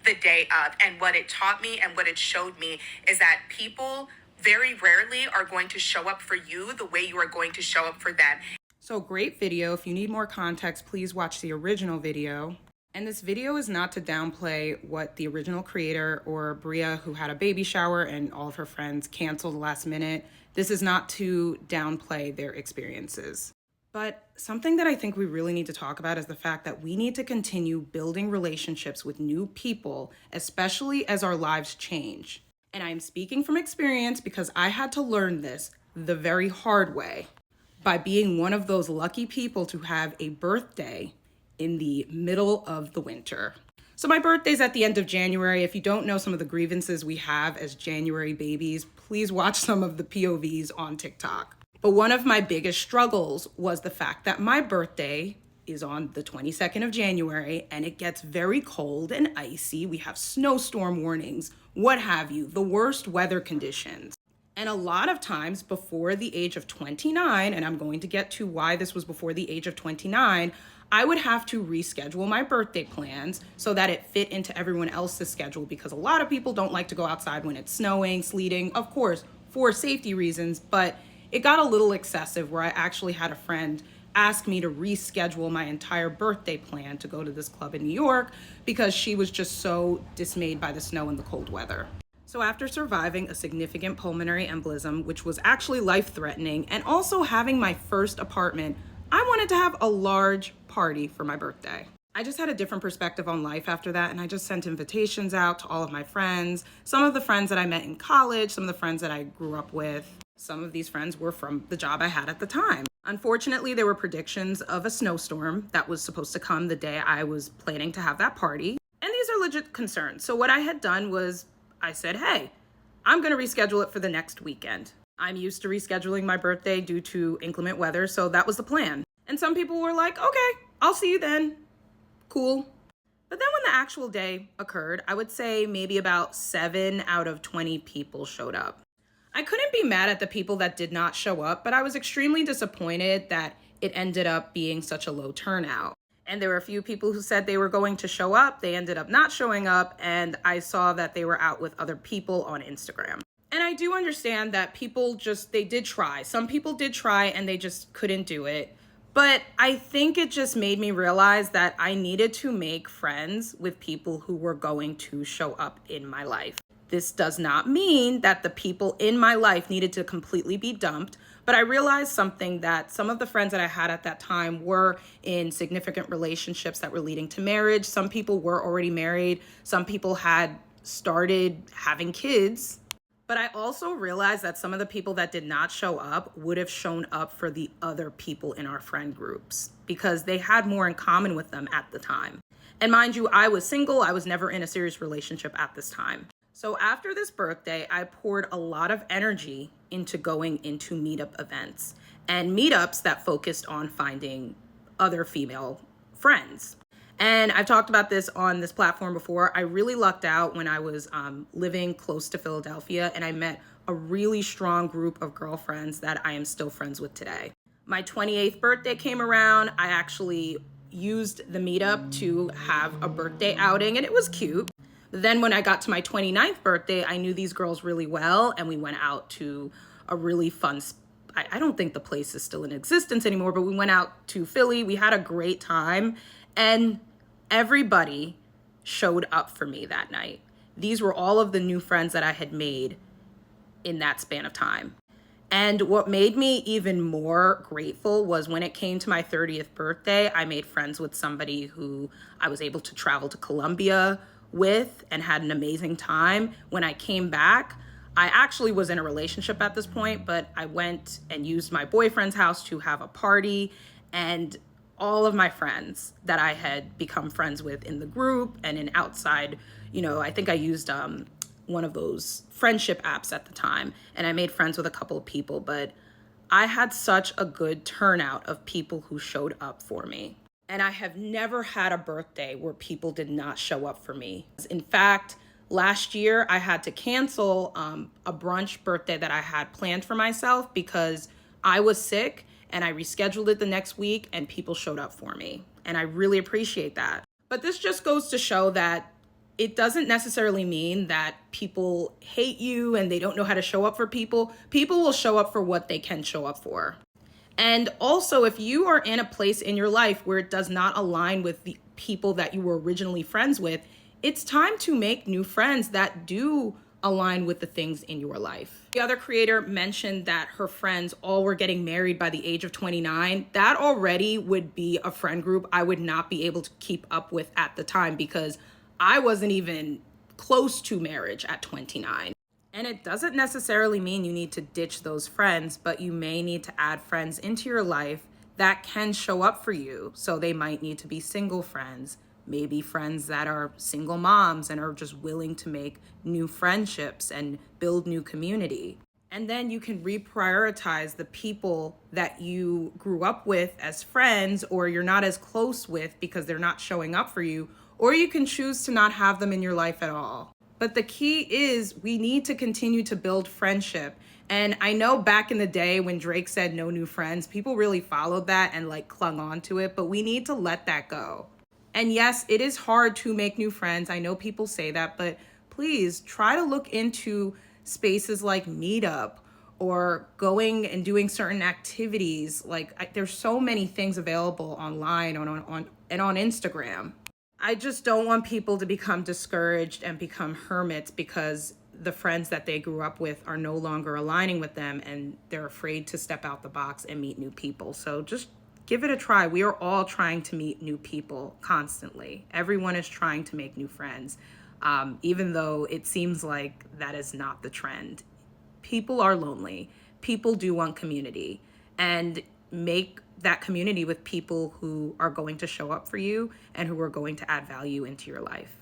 the day of. And what it taught me and what it showed me is that people very rarely are going to show up for you the way you are going to show up for them. So great video. If you need more context, please watch the original video. And this video is not to downplay what the original creator or Bria, who had a baby shower and all of her friends canceled last minute. This is not to downplay their experiences. But something that I think we really need to talk about is the fact that we need to continue building relationships with new people, especially as our lives change. And I'm speaking from experience because I had to learn this the very hard way by being one of those lucky people to have a birthday in the middle of the winter. So my birthday's at the end of January. If you don't know some of the grievances we have as January babies, please watch some of the POVs on TikTok. But one of my biggest struggles was the fact that my birthday is on the 22nd of January and it gets very cold and icy. We have snowstorm warnings, what have you, the worst weather conditions. And a lot of times before the age of 29, and I'm going to get to why this was before the age of 29, I would have to reschedule my birthday plans so that it fit into everyone else's schedule, because a lot of people don't like to go outside when it's snowing, sleeting, of course, for safety reasons, but it got a little excessive where I actually had a friend ask me to reschedule my entire birthday plan to go to this club in New York because she was just so dismayed by the snow and the cold weather. So after surviving a significant pulmonary embolism, which was actually life-threatening, and also having my first apartment, I wanted to have a large party for my birthday. I just had a different perspective on life after that, and I just sent invitations out to all of my friends, some of the friends that I met in college, some of the friends that I grew up with. Some of these friends were from the job I had at the time. Unfortunately, there were predictions of a snowstorm that was supposed to come the day I was planning to have that party. And these are legit concerns. So what I had done was I said, hey, I'm going to reschedule it for the next weekend. I'm used to rescheduling my birthday due to inclement weather, so that was the plan. And some people were like, okay, I'll see you then. Cool. But then when the actual day occurred, I would say maybe about 7 out of 20 people showed up. I couldn't be mad at the people that did not show up, but I was extremely disappointed that it ended up being such a low turnout. And there were a few people who said they were going to show up. They ended up not showing up, and I saw that they were out with other people on Instagram. And I do understand that people they did try. Some people did try and they just couldn't do it. But I think it just made me realize that I needed to make friends with people who were going to show up in my life. This does not mean that the people in my life needed to completely be dumped, but I realized something, that some of the friends that I had at that time were in significant relationships that were leading to marriage. Some people were already married. Some people had started having kids. But I also realized that some of the people that did not show up would have shown up for the other people in our friend groups because they had more in common with them at the time. And mind you, I was single. I was never in a serious relationship at this time. So after this birthday, I poured a lot of energy into going into meetup events and meetups that focused on finding other female friends. And I've talked about this on this platform before. I really lucked out when I was living close to Philadelphia, and I met a really strong group of girlfriends that I am still friends with today. My 28th birthday came around. I actually used the meetup to have a birthday outing, and it was cute. Then when I got to my 29th birthday, I knew these girls really well, and we went out to a really fun I don't think the place is still in existence anymore, but we went out to Philly. We had a great time, and everybody showed up for me that night. These were all of the new friends that I had made in that span of time. And what made me even more grateful was when it came to my 30th birthday, I made friends with somebody who I was able to travel to Colombia with and had an amazing time. When I came back, I actually was in a relationship at this point, but I went and used my boyfriend's house to have a party, and all of my friends that I had become friends with in the group and in outside, I think I used one of those friendship apps at the time, and I made friends with a couple of people, but I had such a good turnout of people who showed up for me. And I have never had a birthday where people did not show up for me. In fact, last year I had to cancel a brunch birthday that I had planned for myself because I was sick, and I rescheduled it the next week and people showed up for me. And I really appreciate that. But this just goes to show that It doesn't necessarily mean that people hate you and they don't know how to show up for people. People will show up for what they can show up for. And also, if you are in a place in your life where it does not align with the people that you were originally friends with, it's time to make new friends that do align with the things in your life. The other creator mentioned that her friends all were getting married by the age of 29. That already would be a friend group I would not be able to keep up with at the time, because I wasn't even close to marriage at 29. And it doesn't necessarily mean you need to ditch those friends, but you may need to add friends into your life that can show up for you. So they might need to be single friends, maybe friends that are single moms and are just willing to make new friendships and build new community. And then you can reprioritize the people that you grew up with as friends or you're not as close with because they're not showing up for you, or you can choose to not have them in your life at all. But the key is we need to continue to build friendship. And I know back in the day when Drake said no new friends, people really followed that and like clung on to it, but we need to let that go. And yes, it is hard to make new friends. I know people say that, but please try to look into spaces like Meetup or going and doing certain activities. There's so many things available online and on Instagram. I just don't want people to become discouraged and become hermits because the friends that they grew up with are no longer aligning with them and they're afraid to step out the box and meet new people. So just give it a try. We are all trying to meet new people constantly. Everyone is trying to make new friends, even though it seems like that is not the trend. People are lonely. People do want community, and make that community with people who are going to show up for you and who are going to add value into your life.